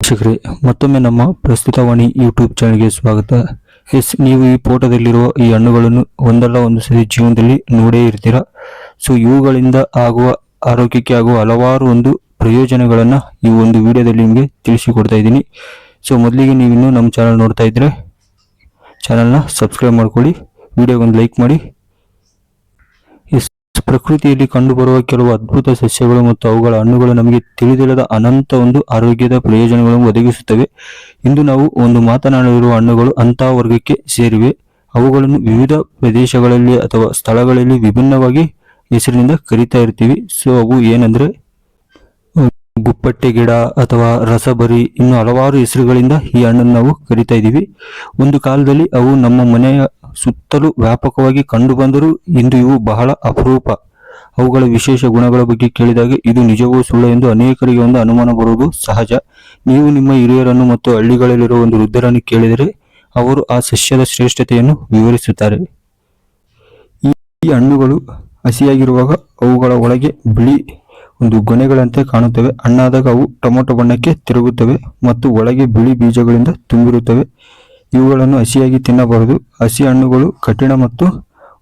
ವೀಕ್ಷಕರೇ, ಮತ್ತೊಮ್ಮೆ ನಮ್ಮ ಪ್ರಸ್ತುತವಾಣಿ ಯೂಟ್ಯೂಬ್ ಚಾನಲ್ಗೆ ಸ್ವಾಗತ. ನೀವು ಈ ಫೋಟೋದಲ್ಲಿರುವ ಈ ಹಣ್ಣುಗಳನ್ನು ಒಂದಲ್ಲ ಒಂದು ಸರಿ ಜೀವನದಲ್ಲಿ ನೋಡೇ ಇರ್ತೀರಾ. ಸೊ ಇವುಗಳಿಂದ ಆಗುವ ಆರೋಗ್ಯಕ್ಕೆ ಆಗುವ ಹಲವಾರು ಒಂದು ಪ್ರಯೋಜನಗಳನ್ನ ಈ ಒಂದು ವಿಡಿಯೋದಲ್ಲಿ ನಿಮಗೆ ತಿಳಿಸಿಕೊಡ್ತಾ ಇದ್ದೀನಿ. ಸೊ ಮೊದಲಿಗೆ ನೀವಿನ್ನೂ ನಮ್ಮ ಚಾನಲ್ ನೋಡ್ತಾ ಇದ್ರೆ ಚಾನಲ್ನ ಸಬ್ಸ್ಕ್ರೈಬ್ ಮಾಡ್ಕೊಳ್ಳಿ, ವಿಡಿಯೋಗೊಂದು ಲೈಕ್ ಮಾಡಿ. ಪ್ರಕೃತಿಯಲ್ಲಿ ಕಂಡುಬರುವ ಕೆಲವು ಅದ್ಭುತ ಸಸ್ಯಗಳು ಮತ್ತು ಅವುಗಳ ಹಣ್ಣುಗಳು ನಮಗೆ ತಿಳಿದಿಲ್ಲದ ಅನಂತ ಒಂದು ಆರೋಗ್ಯದ ಪ್ರಯೋಜನಗಳನ್ನು ಒದಗಿಸುತ್ತವೆ. ಇಂದು ನಾವು ಒಂದು ಮಾತನಾಡಲಿರುವ ಹಣ್ಣುಗಳು ಅಂತಹ ವರ್ಗಕ್ಕೆ ಸೇರಿವೆ. ಅವುಗಳನ್ನು ವಿವಿಧ ಪ್ರದೇಶಗಳಲ್ಲಿ ಅಥವಾ ಸ್ಥಳಗಳಲ್ಲಿ ವಿಭಿನ್ನವಾಗಿ ಹೆಸರಿನಿಂದ ಕರೀತಾ ಇರ್ತೀವಿ. ಸೊ ಅವು ಏನಂದ್ರೆ ಗುಪ್ಪಟ್ಟೆ ಗಿಡ ಅಥವಾ ರಸಬರಿ, ಇನ್ನು ಹಲವಾರು ಹೆಸರುಗಳಿಂದ ಈ ಹಣ್ಣನ್ನು ನಾವು ಕರಿತಾ ಇದ್ದೀವಿ. ಒಂದು ಕಾಲದಲ್ಲಿ ಅವು ನಮ್ಮ ಮನೆಯ ಸುತ್ತಲೂ ವ್ಯಾಪಕವಾಗಿ ಕಂಡುಬಂದರೂ ಇಂದು ಇವು ಬಹಳ ಅಪರೂಪ. ಅವುಗಳ ವಿಶೇಷ ಗುಣಗಳ ಬಗ್ಗೆ ಕೇಳಿದಾಗ ಇದು ನಿಜವೂ ಸುಳ್ಳು ಎಂದು ಅನೇಕರಿಗೆ ಒಂದು ಅನುಮಾನ ಬರುವುದು ಸಹಜ. ನೀವು ನಿಮ್ಮ ಹಿರಿಯರನ್ನು ಮತ್ತು ಹಳ್ಳಿಗಳಲ್ಲಿರುವ ಒಂದು ವೃದ್ಧರನ್ನು ಕೇಳಿದರೆ ಅವರು ಆ ಸಸ್ಯದ ಶ್ರೇಷ್ಠತೆಯನ್ನು ವಿವರಿಸುತ್ತಾರೆ. ಈ ಹಣ್ಣುಗಳು ಹಸಿಯಾಗಿರುವಾಗ ಅವುಗಳ ಒಳಗೆ ಬಿಳಿ ಒಂದು ಗೊನೆಗಳಂತೆ ಕಾಣುತ್ತವೆ. ಹಣ್ಣಾದಾಗ ಅವು ಟೊಮೊಟೊ ಬಣ್ಣಕ್ಕೆ ತಿರುಗುತ್ತವೆ ಮತ್ತು ಒಳಗೆ ಬಿಳಿ ಬೀಜಗಳಿಂದ ತುಂಬಿರುತ್ತವೆ. ಇವುಗಳನ್ನು ಹಸಿಯಾಗಿ ತಿನ್ನಬಾರದು. ಹಸಿ ಹಣ್ಣುಗಳು ಕಠಿಣ ಮತ್ತು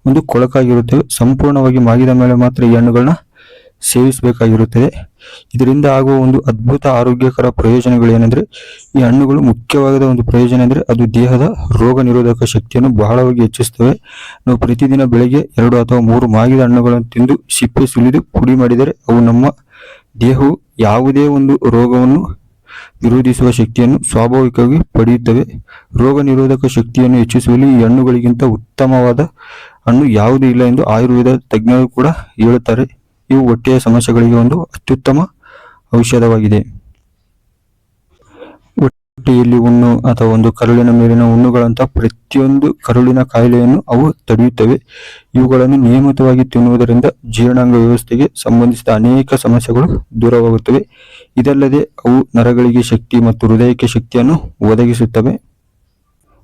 ಒಂದು ಕೊಳಕಾಗಿರುತ್ತವೆ. ಸಂಪೂರ್ಣವಾಗಿ ಮಾಗಿದ ಮೇಲೆ ಮಾತ್ರ ಈ ಹಣ್ಣುಗಳನ್ನ ಸೇವಿಸಬೇಕಾಗಿರುತ್ತದೆ. ಇದರಿಂದ ಆಗುವ ಒಂದು ಅದ್ಭುತ ಆರೋಗ್ಯಕರ ಪ್ರಯೋಜನಗಳೇನೆಂದರೆ, ಈ ಹಣ್ಣುಗಳು ಮುಖ್ಯವಾದ ಒಂದು ಪ್ರಯೋಜನ ಅಂದರೆ ಅದು ದೇಹದ ರೋಗ ನಿರೋಧಕ ಶಕ್ತಿಯನ್ನು ಬಹಳವಾಗಿ ಹೆಚ್ಚಿಸುತ್ತವೆ. ನಾವು ಪ್ರತಿದಿನ ಬೆಳಗ್ಗೆ 2 ಅಥವಾ 3 ಮಾಗಿದ ಹಣ್ಣುಗಳನ್ನು ತಿಂದು ಸಿಪ್ಪೆ ಸುಲಿದು ಪುಡಿ ಮಾಡಿದರೆ ಅವು ನಮ್ಮ ದೇಹವು ಯಾವುದೇ ಒಂದು ರೋಗವನ್ನು ವಿರೋಧಿಸುವ ಶಕ್ತಿಯನ್ನು ಸ್ವಾಭಾವಿಕವಾಗಿ ಪಡೆಯುತ್ತವೆ. ರೋಗ ನಿರೋಧಕ ಶಕ್ತಿಯನ್ನು ಹೆಚ್ಚಿಸುವಲ್ಲಿ ಈ ಹಣ್ಣುಗಳಿಗಿಂತ ಉತ್ತಮವಾದ ಹಣ್ಣು ಯಾವುದೂ ಇಲ್ಲ ಎಂದು ಆಯುರ್ವೇದ ತಜ್ಞರು ಕೂಡ ಹೇಳುತ್ತಾರೆ. ಇವು ಹೊಟ್ಟೆಯ ಸಮಸ್ಯೆಗಳಿಗೆ ಒಂದು ಅತ್ಯುತ್ತಮ ಔಷಧವಾಗಿದೆ. ಹೊಟ್ಟೆಯಲ್ಲಿ ಹುಣ್ಣು ಅಥವಾ ಒಂದು ಕರುಳಿನ ಮೇಲಿನ ಹುಣ್ಣುಗಳಂತಹ ಪ್ರತಿಯೊಂದು ಕರುಳಿನ ಕಾಯಿಲೆಯನ್ನು ಅವು ತಡೆಯುತ್ತವೆ. ಇವುಗಳನ್ನು ನಿಯಮಿತವಾಗಿ ತಿನ್ನುವುದರಿಂದ ಜೀರ್ಣಾಂಗ ವ್ಯವಸ್ಥೆಗೆ ಸಂಬಂಧಿಸಿದ ಅನೇಕ ಸಮಸ್ಯೆಗಳು ದೂರವಾಗುತ್ತವೆ. ಇದಲ್ಲದೆ ಅವು ನರಗಳಿಗೆ ಶಕ್ತಿ ಮತ್ತು ಹೃದಯಕ್ಕೆ ಶಕ್ತಿಯನ್ನು ಒದಗಿಸುತ್ತವೆ.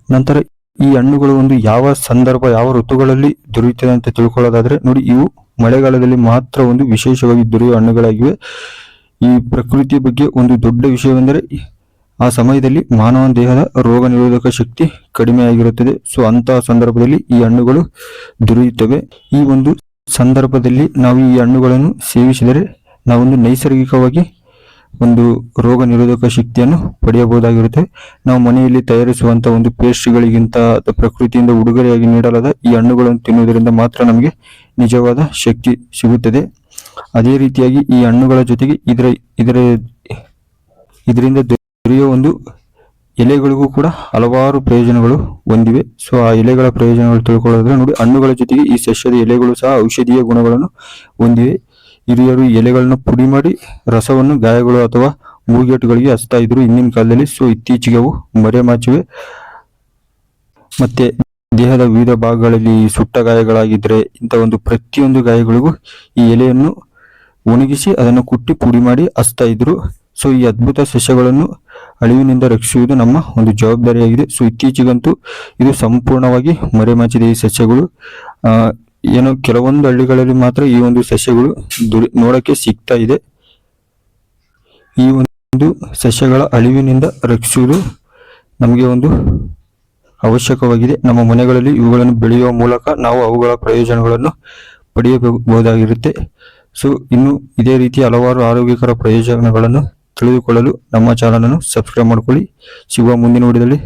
ನಂತರ ಈ ಹಣ್ಣುಗಳು ಒಂದು ಯಾವ ಸಂದರ್ಭ, ಯಾವ ಋತುಗಳಲ್ಲಿ ದೊರೆಯುತ್ತದೆ ಅಂತ ತಿಳ್ಕೊಳ್ಳೋದಾದ್ರೆ ನೋಡಿ, ಇವು ಮಳೆಗಾಲದಲ್ಲಿ ಮಾತ್ರ ಒಂದು ವಿಶೇಷವಾಗಿ ದೊರೆಯುವ ಹಣ್ಣುಗಳಾಗಿವೆ. ಈ ಪ್ರಕೃತಿಯ ಬಗ್ಗೆ ಒಂದು ದೊಡ್ಡ ವಿಷಯವೆಂದರೆ ಆ ಸಮಯದಲ್ಲಿ ಮಾನವನ ದೇಹದ ರೋಗ ನಿರೋಧಕ ಶಕ್ತಿ ಕಡಿಮೆಯಾಗಿರುತ್ತದೆ. ಸೊ ಅಂತಹ ಸಂದರ್ಭದಲ್ಲಿ ಈ ಹಣ್ಣುಗಳು ದೊರೆಯುತ್ತವೆ. ಈ ಒಂದು ಸಂದರ್ಭದಲ್ಲಿ ನಾವು ಈ ಹಣ್ಣುಗಳನ್ನು ಸೇವಿಸಿದರೆ ನಾವೊಂದು ನೈಸರ್ಗಿಕವಾಗಿ ಒಂದು ರೋಗ ನಿರೋಧಕ ಶಕ್ತಿಯನ್ನು ಪಡೆಯಬಹುದಾಗಿರುತ್ತೆ. ನಾವು ಮನೆಯಲ್ಲಿ ತಯಾರಿಸುವಂತಹ ಒಂದು ಪೇಸ್ಟ್ಗಳಿಗಿಂತ ಪ್ರಕೃತಿಯಿಂದ ಉಡುಗೊರೆಯಾಗಿ ನೀಡಲಾದ ಈ ಹಣ್ಣುಗಳನ್ನು ತಿನ್ನುವುದರಿಂದ ಮಾತ್ರ ನಮಗೆ ನಿಜವಾದ ಶಕ್ತಿ ಸಿಗುತ್ತದೆ. ಅದೇ ರೀತಿಯಾಗಿ ಈ ಹಣ್ಣುಗಳ ಜೊತೆಗೆ ಇದರಿಂದ ದೊರೆಯುವ ಒಂದು ಎಲೆಗಳಿಗೂ ಕೂಡ ಹಲವಾರು ಪ್ರಯೋಜನಗಳು ಹೊಂದಿವೆ. ಸೊ ಆ ಎಲೆಗಳ ಪ್ರಯೋಜನಗಳು ತಿಳ್ಕೊಳ್ಳೋದ್ರೆ ನೋಡಿ, ಹಣ್ಣುಗಳ ಜೊತೆಗೆ ಈ ಸಸ್ಯದ ಎಲೆಗಳು ಸಹ ಔಷಧೀಯ ಗುಣಗಳನ್ನು ಹೊಂದಿವೆ. ಹಿರಿಯರು ಎಲೆಗಳನ್ನು ಪುಡಿ ಮಾಡಿ ರಸವನ್ನು ಗಾಯಗಳು ಅಥವಾ ಮೂಗೇಟುಗಳಿಗೆ ಹಚ್ತಾ ಇದ್ರು ಹಿಂದಿನ ಕಾಲದಲ್ಲಿ. ಸೊ ಇತ್ತೀಚೆಗೆ ಅವು ಮರೆಮಾಚಿವೆ. ಮತ್ತೆ ದೇಹದ ವಿವಿಧ ಭಾಗಗಳಲ್ಲಿ ಸುಟ್ಟ ಗಾಯಗಳಾಗಿದ್ರೆ ಇಂಥ ಒಂದು ಪ್ರತಿಯೊಂದು ಗಾಯಗಳಿಗೂ ಈ ಎಲೆಯನ್ನು ಒಣಗಿಸಿ ಅದನ್ನು ಕುಟ್ಟಿ ಪುಡಿ ಮಾಡಿ ಹಚ್ತಾ ಇದ್ರು. ಸೊ ಈ ಅದ್ಭುತ ಸಸ್ಯಗಳನ್ನು ಅಳಿವಿನಿಂದ ರಕ್ಷಿಸುವುದು ನಮ್ಮ ಒಂದು ಜವಾಬ್ದಾರಿಯಾಗಿದೆ. ಸೊ ಇತ್ತೀಚೆಗಂತೂ ಇದು ಸಂಪೂರ್ಣವಾಗಿ ಮರೆಮಾಚಿದೆ. ಈ ಸಸ್ಯಗಳು ಏನೋ ಕೆಲವೊಂದು ಹಳ್ಳಿಗಳಲ್ಲಿ ಮಾತ್ರ ಈ ಒಂದು ಸಸ್ಯಗಳು ನೋಡಕ್ಕೆ ಸಿಗ್ತಾ ಇದೆ. ಈ ಒಂದು ಸಸ್ಯಗಳ ಅಳಿವಿನಿಂದ ರಕ್ಷಿಸುವುದು ನಮಗೆ ಒಂದು ಅವಶ್ಯಕವಾಗಿದೆ. ನಮ್ಮ ಮನೆಗಳಲ್ಲಿ ಇವುಗಳನ್ನು ಬೆಳೆಯುವ ಮೂಲಕ ನಾವು ಅವುಗಳ ಪ್ರಯೋಜನಗಳನ್ನು ಪಡೆಯಬಹುದಾಗಿರುತ್ತೆ. ಸೊ ಇನ್ನು ಇದೇ ರೀತಿ ಹಲವಾರು ಆರೋಗ್ಯಕರ ಪ್ರಯೋಜನಗಳನ್ನು ತಿಳಿದುಕೊಳ್ಳಲು ನಮ್ಮ ಚಾನಲ್ ಅನ್ನು ಸಬ್ಸ್ಕ್ರೈಬ್ ಮಾಡಿಕೊಳ್ಳಿ. ಸಿಗುವ ಮುಂದಿನ ವಿಡಿಯೋದಲ್ಲಿ